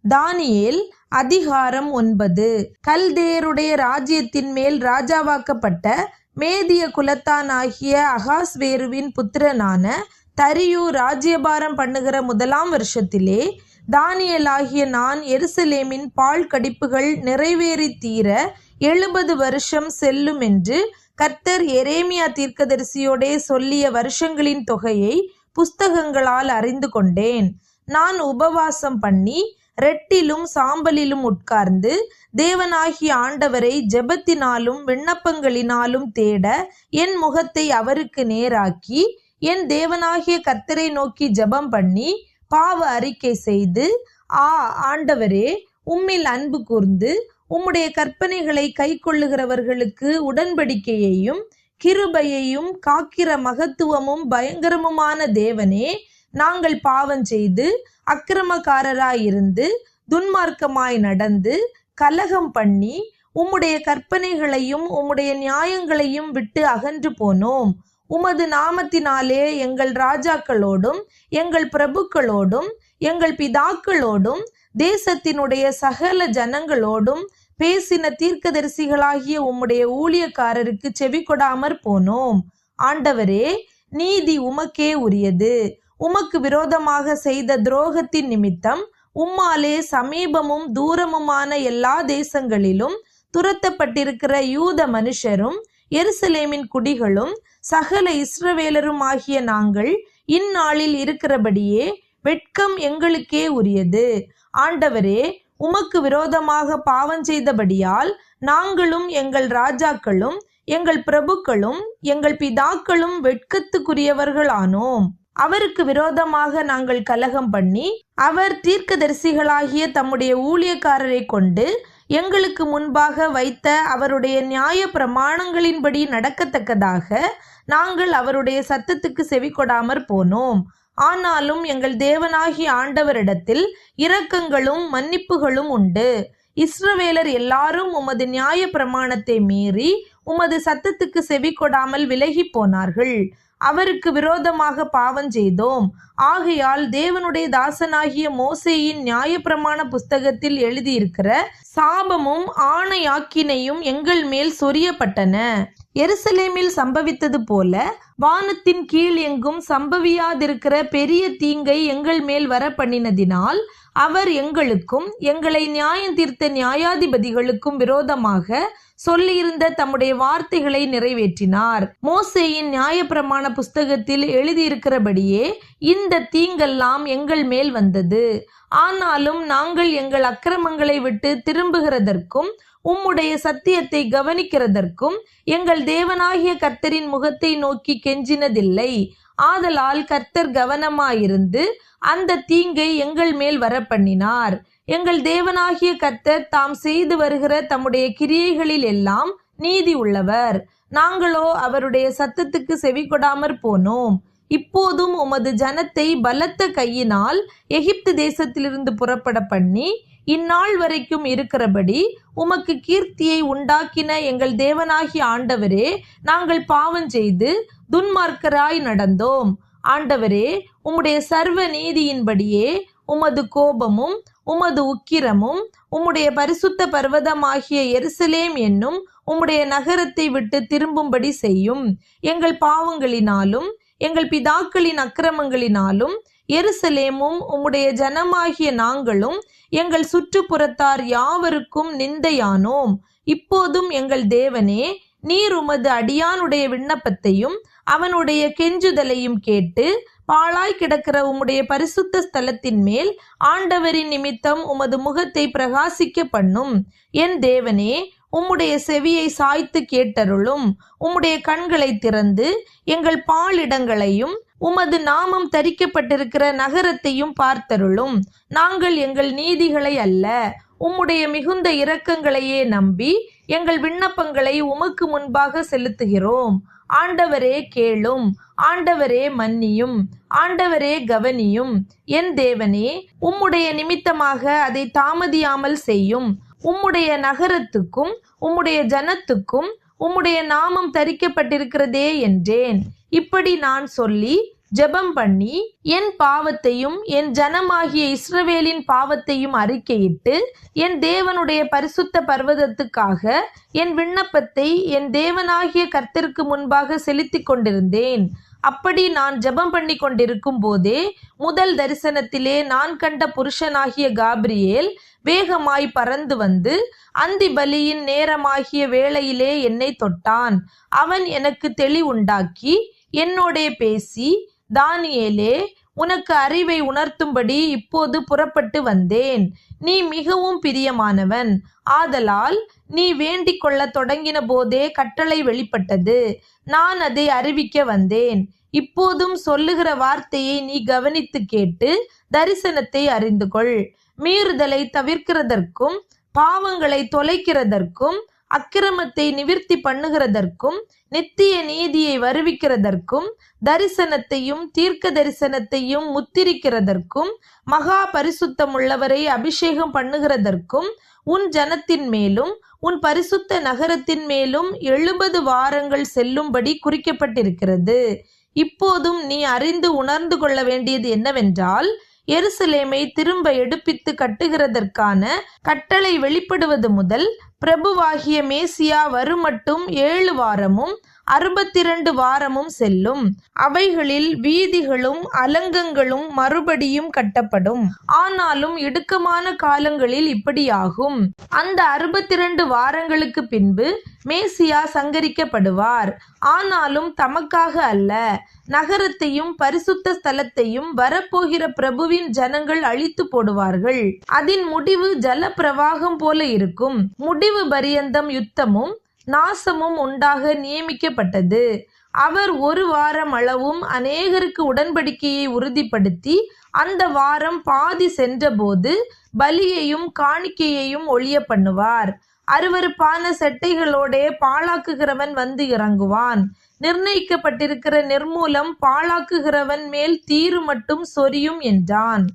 தானியேல் அதிகாரம் 9. கல்தேயருடைய ராஜ்யத்தின் மேல் ராஜாவாக்கப்பட்ட மேதிய குலத்தானாகிய அகாஸ்வேருவின் புத்திரனான தரியு ராஜ்யபாரம் பண்ணுகிற 1ஆம் வருஷத்திலே தானியேலாகிய நான் எருசலேமின் பால் கடிப்புகள் நிறைவேறி தீர 70 வருஷம் செல்லும் என்று கர்த்தர் எரேமியா தீர்க்கதரிசியோடே சொல்லிய வருஷங்களின் தொகையை புஸ்தகங்களால் அறிந்து கொண்டேன். நான் உபவாசம் பண்ணி ரெட்டிலும் சாம்பலிலும் உட்கார்ந்து தேவனாகிய ஆண்டவரை ஜெபத்தினாலும் விண்ணப்பங்களினாலும் தேட என் முகத்தை அவருக்கு நேராக்கி என் தேவனாகிய கர்த்தரை நோக்கி ஜெபம் பண்ணி பாவ அறிக்கை செய்து, ஆண்டவரே, உம்மில் அன்பு கூர்ந்து உம்முடைய கற்பனைகளை கை கொள்ளுகிறவர்களுக்கு உடன்படிக்கையையும் கிருபையையும் காக்கிற மகத்துவமும் பயங்கரமுமான தேவனே, நாங்கள் பாவம் செய்து அக்கிரமக்காரராயிருந்து துன்மார்க்கமாய் நடந்து கலகம் பண்ணி உம்முடைய கற்பனைகளையும் உம்முடைய நியாயங்களையும் விட்டு அகன்று போனோம். உமது நாமத்தினாலே எங்கள் ராஜாக்களோடும் எங்கள் பிரபுக்களோடும் எங்கள் பிதாக்களோடும் தேசத்தினுடைய சகல ஜனங்களோடும் பேசின தீர்க்கதரிசிகளாகிய உம்முடைய ஊழியக்காரருக்கு செவி கொடாமற் போனோம். ஆண்டவரே, நீதி உமக்கே உரியது. உமக்கு விரோதமாக செய்த துரோகத்தின் நிமித்தம் உம்மாலே சமீபமும் தூரமுமான எல்லா தேசங்களிலும் துரத்தப்பட்டிருக்கிற யூத மனுஷரும் எருசலேமின் குடிகளும் சகல இஸ்ரவேலரும் ஆகிய நாங்கள் இந்நாளில் இருக்கிறபடியே வெட்கம் எங்களுக்கே உரியது. ஆண்டவரே, உமக்கு விரோதமாக பாவம் செய்தபடியால் நாங்களும் எங்கள் ராஜாக்களும் எங்கள் பிரபுக்களும் எங்கள் பிதாக்களும் வெட்கத்துக்குரியவர்களானோம். அவருக்கு விரோதமாக நாங்கள் கலகம் பண்ணி அவர் தீர்க்கதரிசிகளாகிய தம்முடைய ஊழியக்காரரை கொண்டு எங்களுக்கு முன்பாக வைத்த அவருடைய நியாய பிரமாணங்களின்படி நடக்கத்தக்கதாக நாங்கள் அவருடைய சத்தத்துக்கு செவி கொடாமற் போனோம். ஆனாலும் எங்கள் தேவனாகிய ஆண்டவரிடத்தில் இரக்கங்களும் மன்னிப்புகளும் உண்டு. இஸ்ரவேலர் எல்லாரும் உமது நியாய பிரமாணத்தை மீறி உமது சத்தத்துக்கு செவி கொடாமல் விலகி போனார்கள். அவருக்கு விரோதமாக பாவம் செய்தோம். ஆகையால் தேவனுடைய தாசனாகிய மோசேயின் நியாயப்பிரமாண புஸ்தகத்தில் எழுதியிருக்கிற சாபமும் ஆணையாக்கினையும் எங்கள் மேல் சொரியப்பட்டன. எருசலேமில் சம்பவித்தது போல வானத்தின் கீழ் எங்கும் சம்பவியாதிருக்கிற பெரிய தீங்கை எங்கள் மேல் வர பண்ணினதினால் அவர் எங்களுக்கும் எங்களை நியாயம் தீர்த்த நியாயாதிபதிகளுக்கும் விரோதமாக சொல்லியிருந்த தம்முடைய வார்த்தைகளை நிறைவேற்றினார். மோசேயின் நியாயப்பிரமாண புஸ்தகத்தில் எழுதியிருக்கிறபடியே இந்த தீங்கெல்லாம் எங்கள் மேல் வந்தது. ஆனாலும் நாங்கள் எங்கள் அக்கிரமங்களை விட்டு திரும்புகிறதற்கும் உம்முடைய சத்தியத்தை கவனிக்கிறதற்கும் எங்கள் தேவனாகிய கர்த்தரின் முகத்தை நோக்கி கெஞ்சினதில்லை. ஆதலால் கர்த்தர் கவனமாயிருந்து அந்த தீங்கை எங்கள் மேல் வர பண்ணினார். எங்கள் தேவனாகிய கர்த்தர் தாம் செய்து வருகிற தம்முடைய கிரியைகளில் எல்லாம் நீதி உள்ளவர். நாங்களோ அவருடைய சத்தத்துக்கு செவி கொடாமற் போனோம். இப்போதும் உமது ஜனத்தை பலத்த கையினால் எகிப்து தேசத்திலிருந்து புறப்பட பண்ணி இந்நாள் வரைக்கும் இருக்கிறபடி உமக்கு கீர்த்தியை உண்டாக்கின எங்கள் தேவனாகிய ஆண்டவரே, நாங்கள் பாவம் செய்து துன்மார்க்கராய் நடந்தோம். ஆண்டவரே, உம்முடைய சர்வ நீதியின்படியே உமது கோபமும் உமது உக்கிரமும் உம்முடைய பரிசுத்த பர்வதமாகிய எருசலேம் என்னும் உம்முடைய நகரத்தை விட்டு திரும்பும்படி செய்யும். எங்கள் பாவங்களினாலும் எங்கள் பிதாக்களின் அக்கிரமங்களினாலும் எருசலேமும் உம்முடைய ஜனமாகிய நாங்களும் எங்கள் சுற்றுப்புறத்தார் யாவருக்கும் நிந்தையானோம். இப்போதும் எங்கள் தேவனே, நீர் உமது அடியானுடைய விண்ணப்பத்தையும் அவனுடைய கெஞ்சுதலையும் கேட்டு பாழாய் கிடக்கிற உம்முடைய பரிசுத்த ஸ்தலத்தின் மேல் ஆண்டவரின் நிமித்தம் உமது முகத்தை பிரகாசிக்க பண்ணும். என் தேவனே, உம்முடைய செவியை சாய்த்து கேட்டருளும். உம்முடைய கண்களை திறந்து எங்கள் பாலிடங்களையும் உமது நாமம் தரிக்கப்பட்டிருக்கிற நகரத்தையும் பார்த்தருளும். நாங்கள் எங்கள் நீதிகளை அல்ல, உம்முடைய மிகுந்த இரக்கங்களையே நம்பி எங்கள் விண்ணப்பங்களை உமக்கு முன்பாக செலுத்துகிறோம். ஆண்டவரே கேளும், ஆண்டவரே மன்னியும், ஆண்டவரே கவனியும். என் தேவனே, உம்முடைய நிமித்தமாக அதை தாமதியாமல் செய்யும். உம்முடைய நகரத்துக்கும் உம்முடைய ஜனத்துக்கும் உம்முடைய நாமம் தரிக்கப்பட்டிருக்கிறதே என்றேன். இப்படி நான் சொல்லி ஜெபம் பண்ணி என் பாவத்தையும் என் ஜனமாகிய இஸ்ரவேலின் பாவத்தையும் அறிக்கையிட்டு என் தேவனுடைய பரிசுத்த பர்வதத்துக்காக என் விண்ணப்பத்தை என் தேவனாகிய கர்த்தருக்கு முன்பாக செலுத்திக் கொண்டிருந்தேன். அப்படி நான் ஜெபம் பண்ணி கொண்டிருக்கும் போதே முதல் தரிசனத்திலே நான் கண்ட புருஷனாகிய காபிரியேல் வேகமாய் பறந்து வந்து அந்தி பலியின் நேரமாகிய வேளையிலே என்னை தொட்டான். அவன் எனக்கு தெளிவுண்டாக்கி என்னோடே பேசி, தானியேலே, உனக்கு அறிவை உணர்த்தும்படி இப்போது புறப்பட்டு வந்தேன். நீ மிகவும் பிரியமானவன். ஆதலால் நீ வேண்டிக் கொள்ள தொடங்கின போதே கட்டளை வெளிப்பட்டது. நான் அதை அறிவிக்க வந்தேன். இப்போதும் சொல்லுகிற வார்த்தையை நீ கவனித்து கேட்டு தரிசனத்தை அறிந்து கொள். மீறுதலை தவிர்க்கிறதற்கும் பாவங்களை தொலைக்கிறதற்கும் அக்கிரமத்தை நிவிர்த்தி பண்ணுகிறதற்கும் நித்திய நீதியை வருவிக்கிறதற்கும் தரிசனத்தையும் தீர்க்க தரிசனத்தையும் முத்திரிக்கிறதற்கும் மகா பரிசுத்தமுள்ளவரை அபிஷேகம் பண்ணுகிறதற்கும் உன் ஜனத்தின் மேலும் உன் பரிசுத்த நகரத்தின் மேலும் 70 வாரங்கள் செல்லும்படி குறிக்கப்பட்டிருக்கிறது. இப்போதும் நீ அறிந்து உணர்ந்து கொள்ள வேண்டியது என்னவென்றால், எருசலேமை திரும்ப எடுப்பித்து கட்டுகிறதற்கான கட்டளை வெளிப்படுவது முதல் பிரபுவாகிய மேசியா வருமட்டும் 7 வாரமும் 62 வாரமும் செல்லும். அவைகளில் வீதிகளும் அலங்கங்களும் மறுபடியும் கட்டப்படும். ஆனாலும் இடுக்கமான காலங்களில் இப்படியாகும். அந்த 62 வாரங்களுக்கு பின்பு மேசியா சங்கரிக்கப்படுவார். ஆனாலும் தமக்காக அல்ல, நகரத்தையும் பரிசுத்த ஸ்தலத்தையும் வரப்போகிற பிரபுவின் ஜனங்கள் அழித்து போடுவார்கள். அதன் முடிவு ஜல பிரவாகம் போல இருக்கும். முடிவு பரியந்தம் யுத்தமும் நாசமும் உண்டாக நியமிக்கப்பட்டது. அவர் 1 வாரம் அளவும் அநேகருக்கு உடன்படிக்கையை உறுதிப்படுத்தி அந்த வாரம் பாதி சென்றபோது பலியையும் காணிக்கையையும் ஒழிய பண்ணுவார். அருவருப்பான செட்டைகளோடே பாழாக்குகிறவன் வந்து இறங்குவான். நிர்ணயிக்கப்பட்டிருக்கிற நிர்மூலம் பாழாக்குகிறவன் மேல் தீரு மட்டும் சொரியும் என்றான்.